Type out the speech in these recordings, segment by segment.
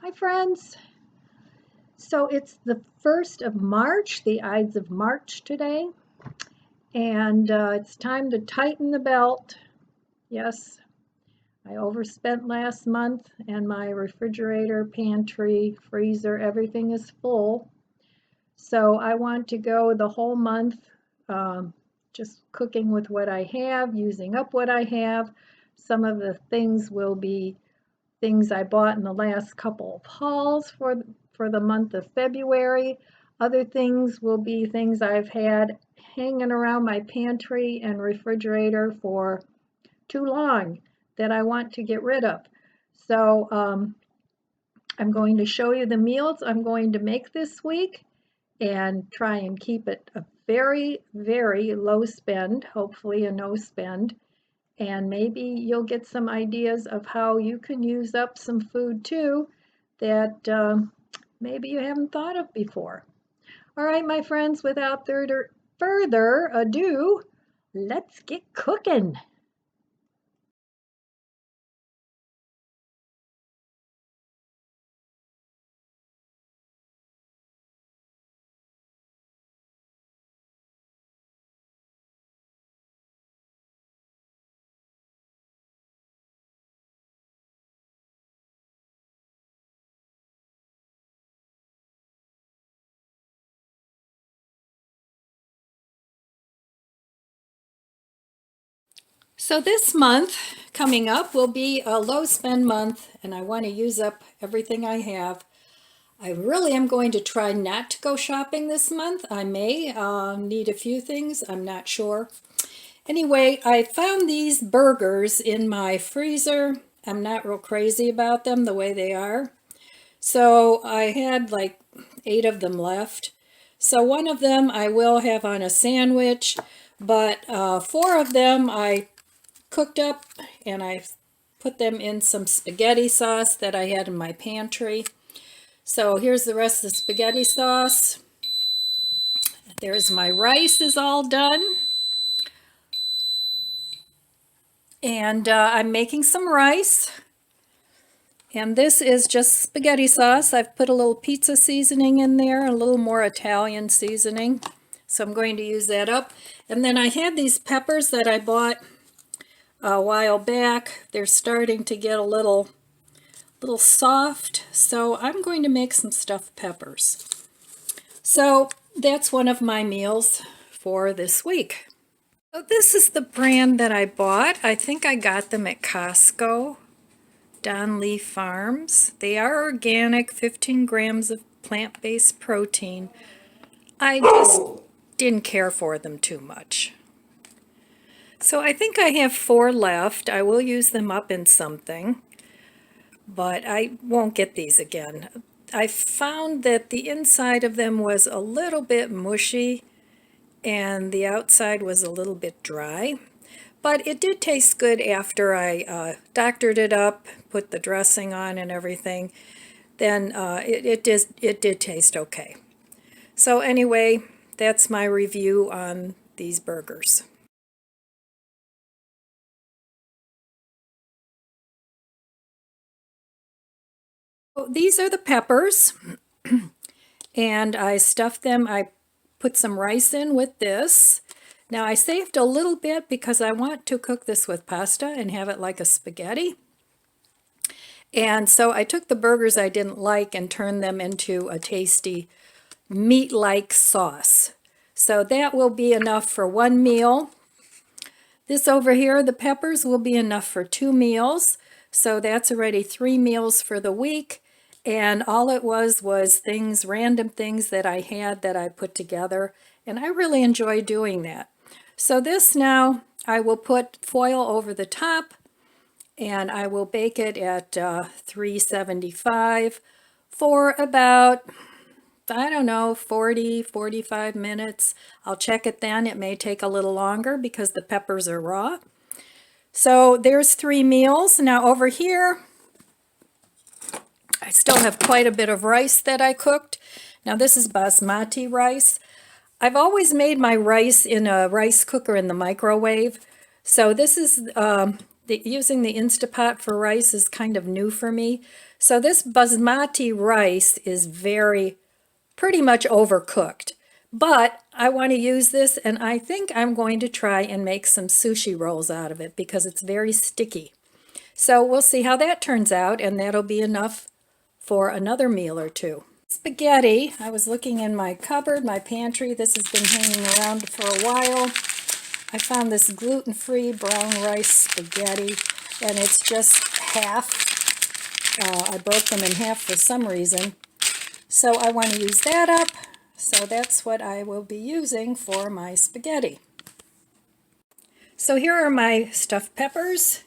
Hi friends. So it's the 1st of March, the Ides of March today, and it's time to tighten the belt. Yes, I overspent last month and my refrigerator, pantry, freezer, everything is full. So I want to go the whole month just cooking with what I have, using up what I have. Some of the things will be things I bought in the last couple of hauls for the month of February. Other things will be things I've had hanging around my pantry and refrigerator for too long that I want to get rid of. So I'm going to show you the meals I'm going to make this week and try and keep it a very, very low spend, hopefully a no spend. And maybe you'll get some ideas of how you can use up some food too that maybe you haven't thought of before. All right, my friends, without further ado, let's get cooking. So this month coming up will be a low spend month, and I want to use up everything I have. I really am going to try not to go shopping this month. I may need a few things, I'm not sure. Anyway, I found these burgers in my freezer. I'm not real crazy about them the way they are. So I had like 8 of them left. So one of them I will have on a sandwich, but 4 of them I cooked up and I put them in some spaghetti sauce that I had in my pantry. So here's the rest of the spaghetti sauce. There's my rice is all done. And I'm making some rice. And this is just spaghetti sauce. I've put a little pizza seasoning in there, a little more Italian seasoning. So I'm going to use that up. And then I had these peppers that I bought a while back. They're starting to get a little soft. So I'm going to make some stuffed peppers. So that's one of my meals for this week. So this is the brand that I bought. I think I got them at Costco. Don Lee Farms. They are organic, 15 grams of plant-based protein. I just didn't care for them too much. So I think I have 4 left. I will use them up in something, but I won't get these again. I found that the inside of them was a little bit mushy and the outside was a little bit dry. But it did taste good after I doctored it up, put the dressing on and everything. Then it did taste okay. So anyway, that's my review on these burgers. So these are the peppers, and I stuffed them. I put some rice in with this. Now I saved a little bit because I want to cook this with pasta and have it like a spaghetti. And so I took the burgers I didn't like and turned them into a tasty meat-like sauce. So that will be enough for 1 meal. This over here, the peppers, will be enough for 2 meals. So that's already 3 meals for the week. And all it was things, random things that I had that I put together. And I really enjoy doing that. So this now, I will put foil over the top and I will bake it at 375 for about, I don't know, 45 minutes. I'll check it then. It may take a little longer because the peppers are raw. So there's 3 meals. Now over here, I still have quite a bit of rice that I cooked. Now this is basmati rice. I've always made my rice in a rice cooker in the microwave. So this is using the Instapot for rice is kind of new for me. So this basmati rice is pretty much overcooked. But I want to use this, and I think I'm going to try and make some sushi rolls out of it because it's very sticky. So we'll see how that turns out, and that'll be enough for another meal or two. Spaghetti, I was looking in my cupboard, my pantry. This has been hanging around for a while. I found this gluten-free brown rice spaghetti, and it's just half. I broke them in half for some reason. So I want to use that up. So that's what I will be using for my spaghetti. So here are my stuffed peppers.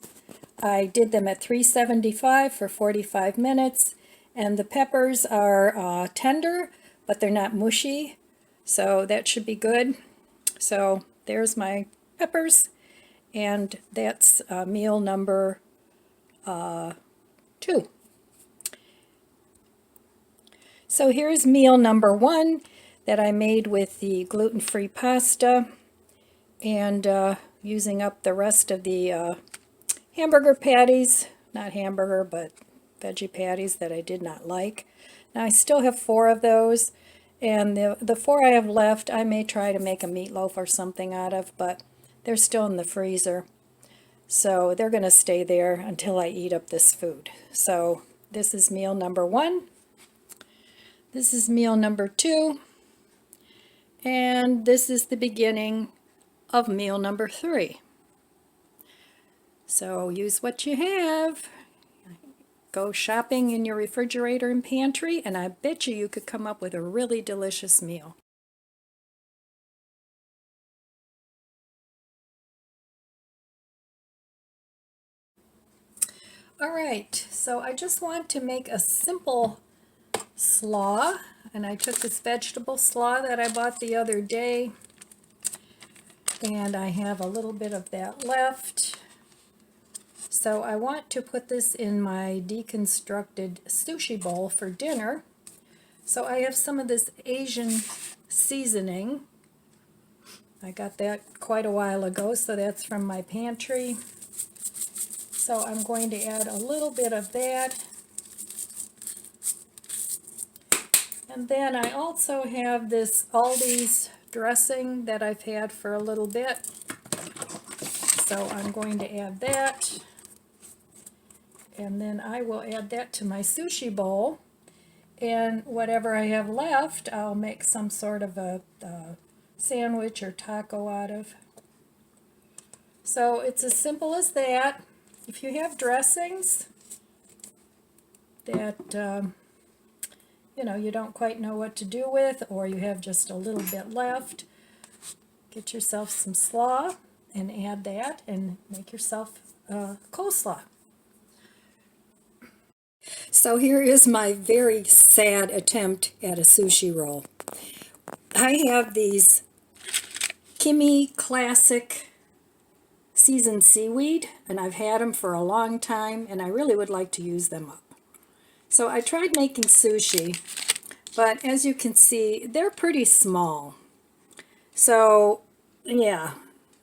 I did them at 375 for 45 minutes. And the peppers are tender, but they're not mushy. So that should be good. So there's my peppers. And that's meal number 2. So here's meal number 1 that I made with the gluten-free pasta, and using up the rest of the hamburger patties, not hamburger, but veggie patties that I did not like. Now I still have 4 of those, and the 4 I have left I may try to make a meatloaf or something out of, but they're still in the freezer. So they're going to stay there until I eat up this food. So this is meal number 1. This is meal number 2. And this is the beginning of meal number 3. So use what you have. Go shopping in your refrigerator and pantry, and I bet you could come up with a really delicious meal. All right, so I just want to make a simple slaw, and I took this vegetable slaw that I bought the other day, and I have a little bit of that left. So I want to put this in my deconstructed sushi bowl for dinner. So I have some of this Asian seasoning. I got that quite a while ago, so that's from my pantry. So I'm going to add a little bit of that. And then I also have this Aldi's dressing that I've had for a little bit. So I'm going to add that. And then I will add that to my sushi bowl. And whatever I have left, I'll make some sort of a sandwich or taco out of. So it's as simple as that. If you have dressings that you don't quite know what to do with, or you have just a little bit left, get yourself some slaw and add that and make yourself coleslaw. So here is my very sad attempt at a sushi roll. I have these Kimi Classic seasoned seaweed, and I've had them for a long time, and I really would like to use them up. So I tried making sushi, but as you can see, they're pretty small. So yeah,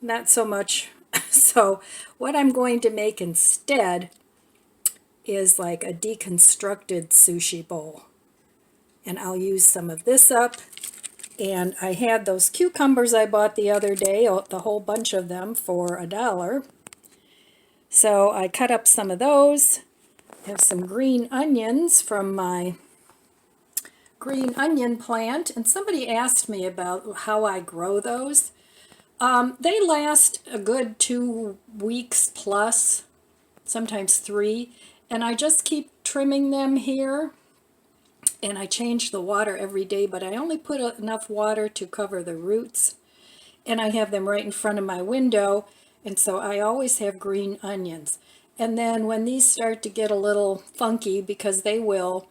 not so much. So what I'm going to make instead is like a deconstructed sushi bowl. And I'll use some of this up. And I had those cucumbers I bought the other day, the whole bunch of them, for $1. So I cut up some of those. I have some green onions from my green onion plant. And somebody asked me about how I grow those. They last a good 2 weeks plus, sometimes 3. And I just keep trimming them here. And I change the water every day, but I only put enough water to cover the roots. And I have them right in front of my window, and so I always have green onions. And then when these start to get a little funky, because they will,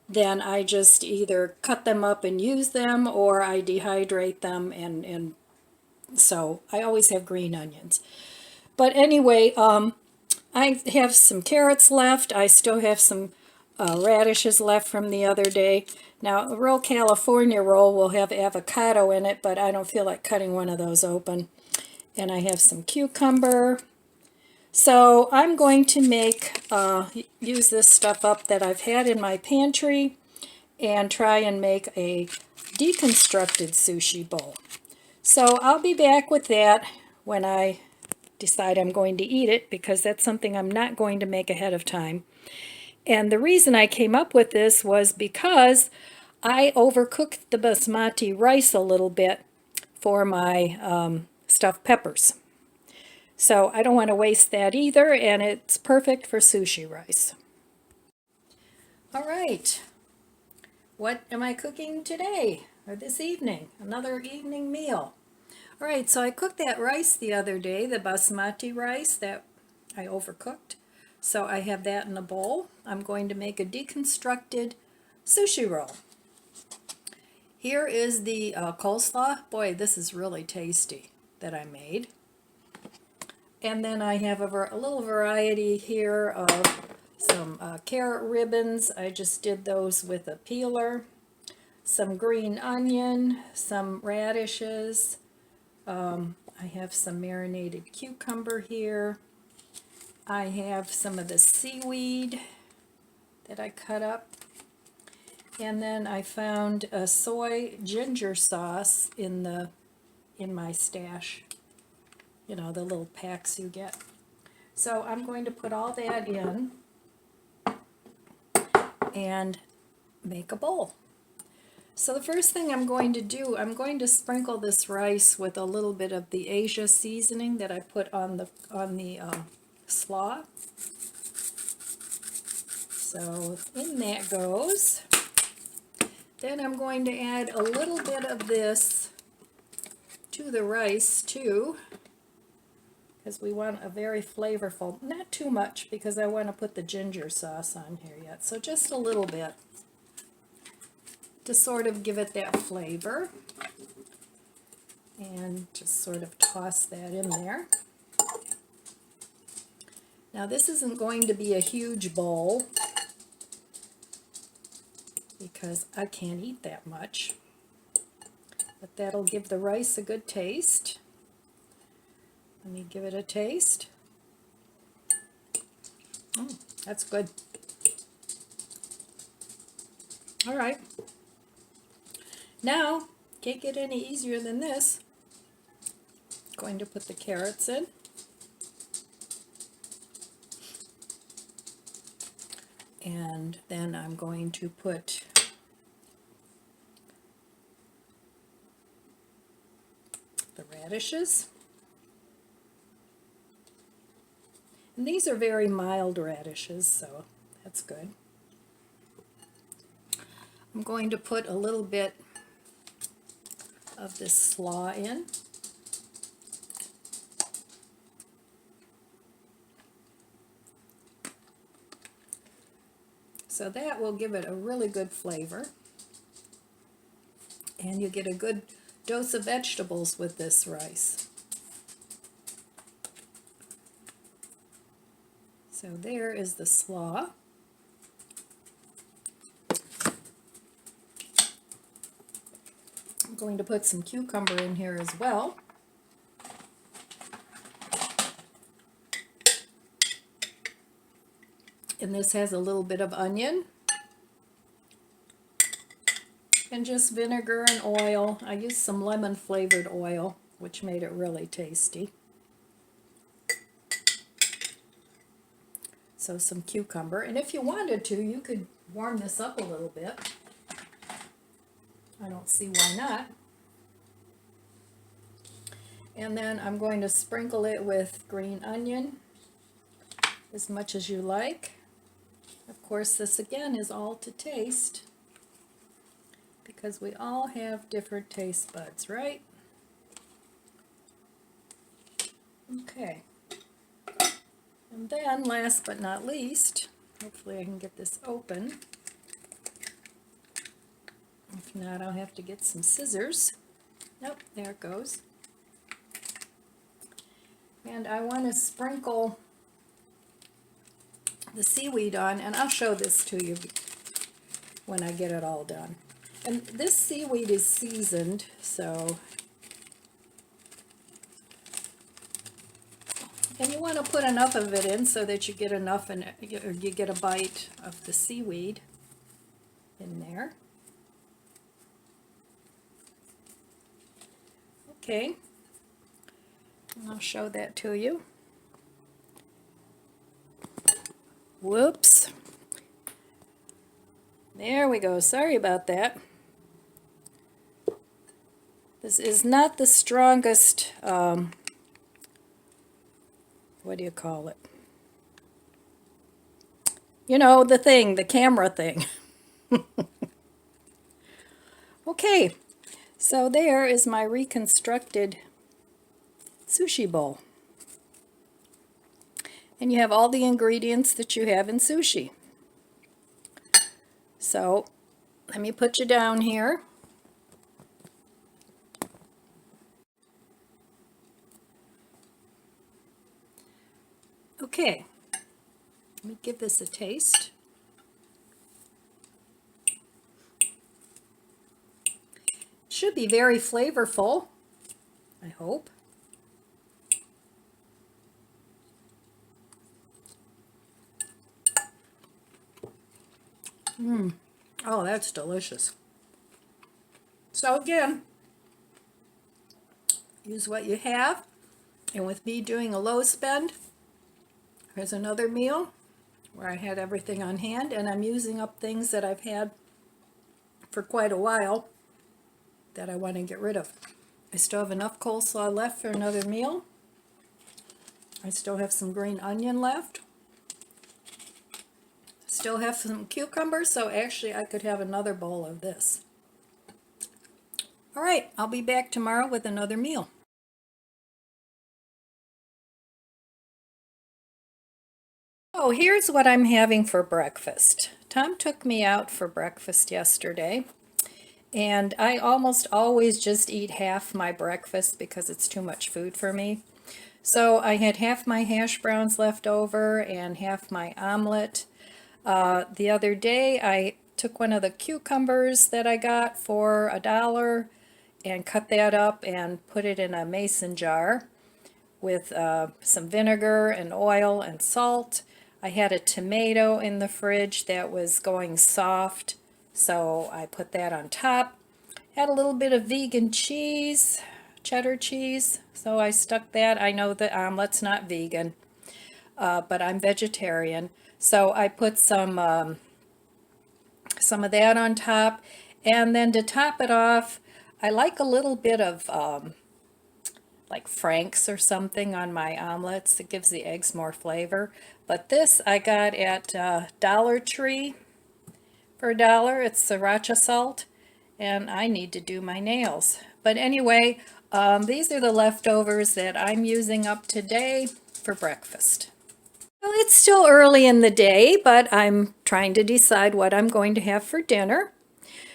then I just either cut them up and use them, or I dehydrate them, and so I always have green onions. But anyway, I have some carrots left. I still have some radishes left from the other day. Now, a real California roll will have avocado in it, but I don't feel like cutting one of those open. And I have some cucumber, So I'm going to use this stuff up that I've had in my pantry and try and make a deconstructed sushi bowl. So I'll be back with that when I decide I'm going to eat it, because that's something I'm not going to make ahead of time. And the reason I came up with this was because I overcooked the basmati rice a little bit for my stuffed peppers. So I don't want to waste that either, and it's perfect for sushi rice. All right, what am I cooking today or this evening? Another evening meal. All right, so I cooked that rice the other day, the basmati rice that I overcooked. So I have that in a bowl. I'm going to make a deconstructed sushi roll. Here is the coleslaw. Boy, this is really tasty that I made. And then I have a little variety here of some carrot ribbons. I just did those with a peeler. Some green onion, some radishes. I have some marinated cucumber here. I have some of the seaweed that I cut up. And then I found a soy ginger sauce in my stash. You know, the little packs you get. So I'm going to put all that in and make a bowl. So the first thing I'm going to do, I'm going to sprinkle this rice with a little bit of the Asia seasoning that I put on the slaw. So in that goes. Then I'm going to add a little bit of this to the rice too, because we want a very flavorful, not too much because I want to put the ginger sauce on here yet, so just a little bit to sort of give it that flavor. And just sort of toss that in there. Now this isn't going to be a huge bowl because I can't eat that much, but that'll give the rice a good taste. Let me give it a taste. That's good. All right. Now, can't get any easier than this. Going to put the carrots in. And then I'm going to put the radishes. And these are very mild radishes, so that's good. I'm going to put a little bit of this slaw in. So that will give it a really good flavor. And you get a good dose of vegetables with this rice. So there is the slaw. I'm going to put some cucumber in here as well. And this has a little bit of onion. And just vinegar and oil. I used some lemon flavored oil, which made it really tasty. So some cucumber, and if you wanted to, you could warm this up a little bit. I don't see why not. And then I'm going to sprinkle it with green onion, as much as you like. Of course, this again is all to taste, because we all have different taste buds, right? Okay. And then, last but not least, hopefully I can get this open. If not, I'll have to get some scissors. Nope, there it goes. And I want to sprinkle the seaweed on, and I'll show this to you when I get it all done. And this seaweed is seasoned, so And you want to put enough of it in so that you get enough, or you get a bite of the seaweed in there. Okay, and I'll show that to you. Whoops. There we go. Sorry about that. This is not the strongest, what do you call it? You know, the thing, the camera thing. Okay, so there is my reconstructed sushi bowl. And you have all the ingredients that you have in sushi. So let me put you down here. Okay, let me give this a taste. Should be very flavorful, I hope. Oh, that's delicious. So again, use what you have. And with me doing a low spend, here's another meal where I had everything on hand, and I'm using up things that I've had for quite a while that I want to get rid of. I still have enough coleslaw left for another meal. I still have some green onion left. Still have some cucumbers, so actually I could have another bowl of this. All right, I'll be back tomorrow with another meal. Oh, here's what I'm having for breakfast. Tom took me out for breakfast yesterday, and I almost always just eat half my breakfast because it's too much food for me. So I had half my hash browns left over and half my omelet. The other day I took one of the cucumbers that I got for $1 and cut that up and put it in a mason jar with some vinegar and oil and salt. I had a tomato in the fridge that was going soft, so I put that on top. Had a little bit of vegan cheese, cheddar cheese, so I stuck that. I know the omelet's not vegan, but I'm vegetarian, so I put some of that on top. And then to top it off, I like a little bit of like Frank's or something on my omelets. It gives the eggs more flavor. But this I got at Dollar Tree for $1. It's sriracha salt, and I need to do my nails. But anyway, these are the leftovers that I'm using up today for breakfast. Well, it's still early in the day, but I'm trying to decide what I'm going to have for dinner.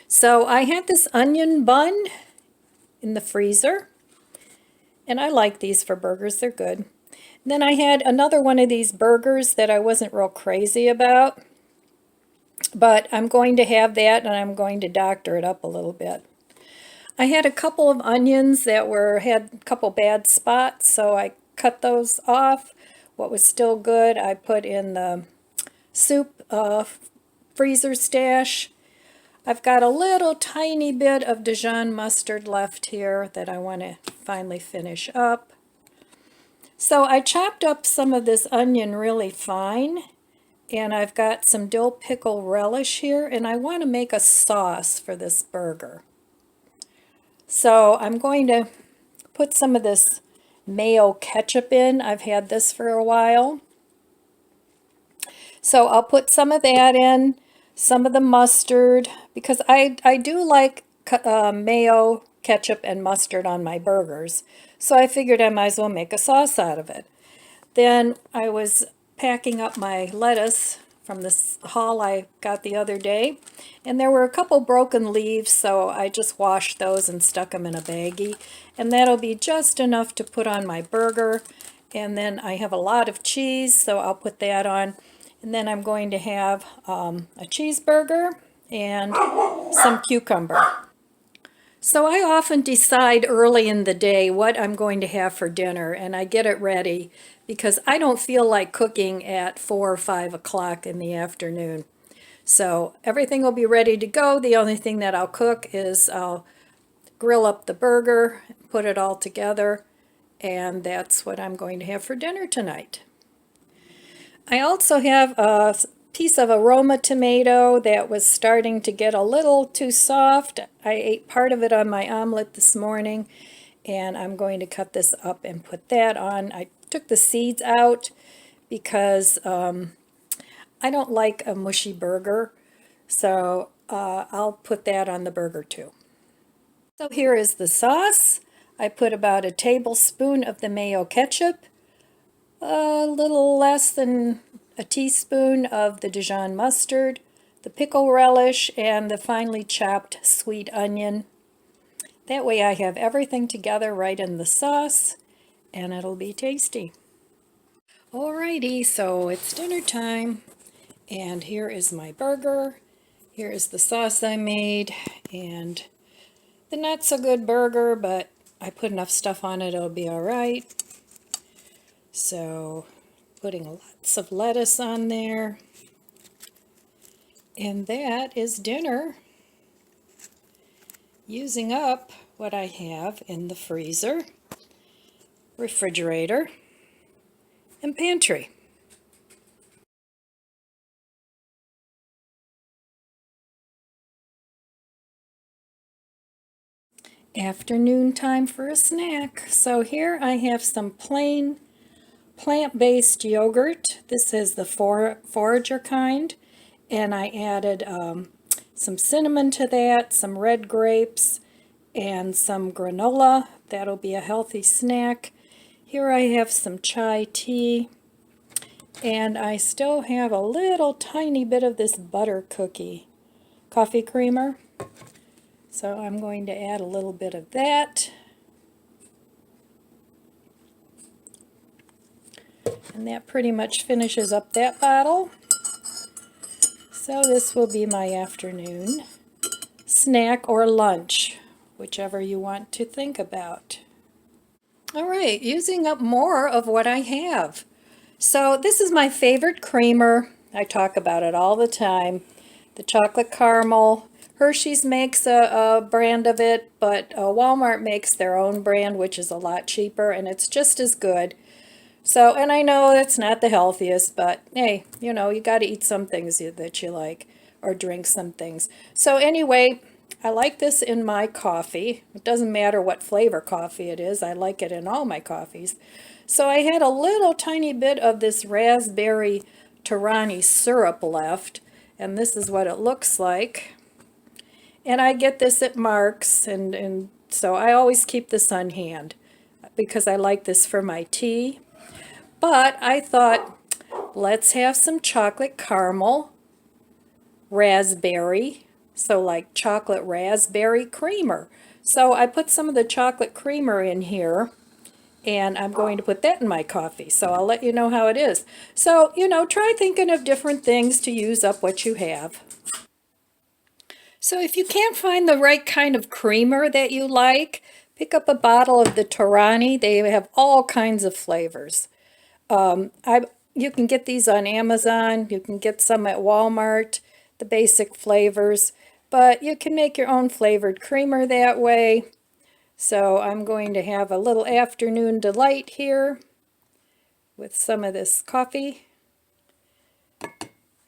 So I had this onion bun in the freezer, and I like these for burgers. They're good. And then I had another one of these burgers that I wasn't real crazy about, but I'm going to have that, and I'm going to doctor it up a little bit. I had a couple of onions that had a couple bad spots, so I cut those off. What was still good, I put in the soup freezer stash. I've got a little tiny bit of Dijon mustard left here that I want to finally finish up. So I chopped up some of this onion really fine, and I've got some dill pickle relish here, and I want to make a sauce for this burger. So I'm going to put some of this mayo ketchup in. I've had this for a while. So I'll put some of that in, some of the mustard, because I do like mayo, ketchup, and mustard on my burgers. So I figured I might as well make a sauce out of it. Then I was packing up my lettuce from this haul I got the other day, and there were a couple broken leaves, so I just washed those and stuck them in a baggie, and that'll be just enough to put on my burger. And then I have a lot of cheese, so I'll put that on. And then I'm going to have a cheeseburger and some cucumber. So I often decide early in the day what I'm going to have for dinner, and I get it ready because I don't feel like cooking at 4 or 5 o'clock in the afternoon. So everything will be ready to go. The only thing that I'll cook is I'll grill up the burger, put it all together, and that's what I'm going to have for dinner tonight. I also have a piece of aroma tomato that was starting to get a little too soft. I ate part of it on my omelet this morning, and I'm going to cut this up and put that on. I took the seeds out because I don't like a mushy burger, so I'll put that on the burger too. So here is the sauce. I put about a tablespoon of the mayo ketchup, a little less than a teaspoon of the Dijon mustard, the pickle relish, and the finely chopped sweet onion. That way I have everything together right in the sauce, and it'll be tasty. Alrighty, so it's dinner time, and here is my burger. Here is the sauce I made, and the not so good burger, but I put enough stuff on it, it'll be alright. So, putting lots of lettuce on there. And that is dinner, using up what I have in the freezer, refrigerator, and pantry. Afternoon time for a snack. So here I have some plain plant-based yogurt. This is the forager kind, and I added some cinnamon to that, some red grapes, and some granola. That'll be a healthy snack. Here I have some chai tea, and I still have a little tiny bit of this butter cookie coffee creamer. So I'm going to add a little bit of that. And that pretty much finishes up that bottle. So this will be my afternoon snack or lunch, whichever you want to think about. All right, using up more of what I have. So this is my favorite creamer. I talk about it all the time. The chocolate caramel. Hershey's makes a brand of it, but Walmart makes their own brand, which is a lot cheaper, and it's just as good. So, and I know it's not the healthiest, but hey, you know, you got to eat some things that you like, or drink some things. So anyway, I like this in my coffee. It doesn't matter what flavor coffee it is. I like it in all my coffees. So I had a little tiny bit of this raspberry Torani syrup left, and this is what it looks like. And I get this at Mark's, and so I always keep this on hand because I like this for my tea. But I thought, let's have some chocolate caramel raspberry, so like chocolate raspberry creamer. So I put some of the chocolate creamer in here, and I'm going to put that in my coffee. So I'll let you know how it is. So, you know, try thinking of different things to use up what you have. So if you can't find the right kind of creamer that you like, pick up a bottle of the Torani. They have all kinds of flavors. You can get these on Amazon. You can get some at Walmart, the basic flavors. But you can make your own flavored creamer that way. So I'm going to have a little afternoon delight here with some of this coffee.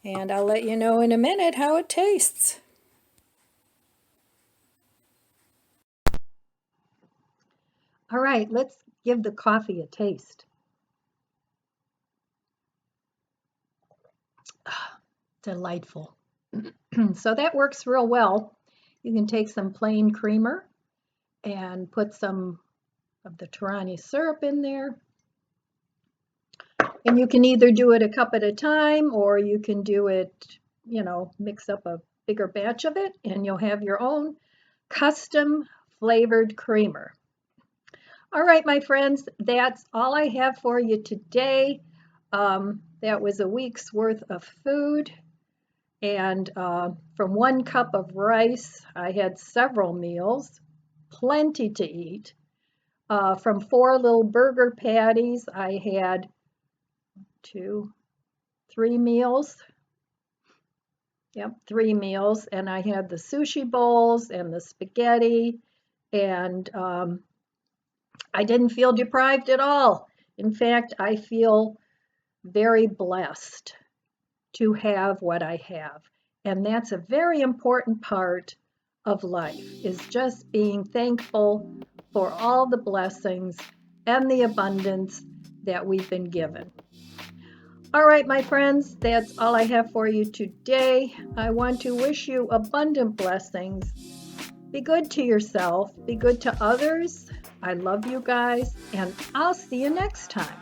And I'll let you know in a minute how it tastes. All right, let's give the coffee a taste. Delightful. So that works real well. You can take some plain creamer and put some of the Torani syrup in there. And you can either do it a cup at a time, or you can do it, you know, mix up a bigger batch of it, and you'll have your own custom flavored creamer. All right, my friends, that's all I have for you today. That was a week's worth of food. And from 1 cup of rice, I had several meals. plenty to eat. From 4 little burger patties, I had 2, 3 meals. Yep, 3 meals. And I had the sushi bowls and the spaghetti. And I didn't feel deprived at all. In fact, I feel very blessed to have what I have. And that's a very important part of life, is just being thankful for all the blessings and the abundance that we've been given. All right, my friends, that's all I have for you today. I want to wish you abundant blessings. Be good to yourself, be good to others. I love you guys, and I'll see you next time.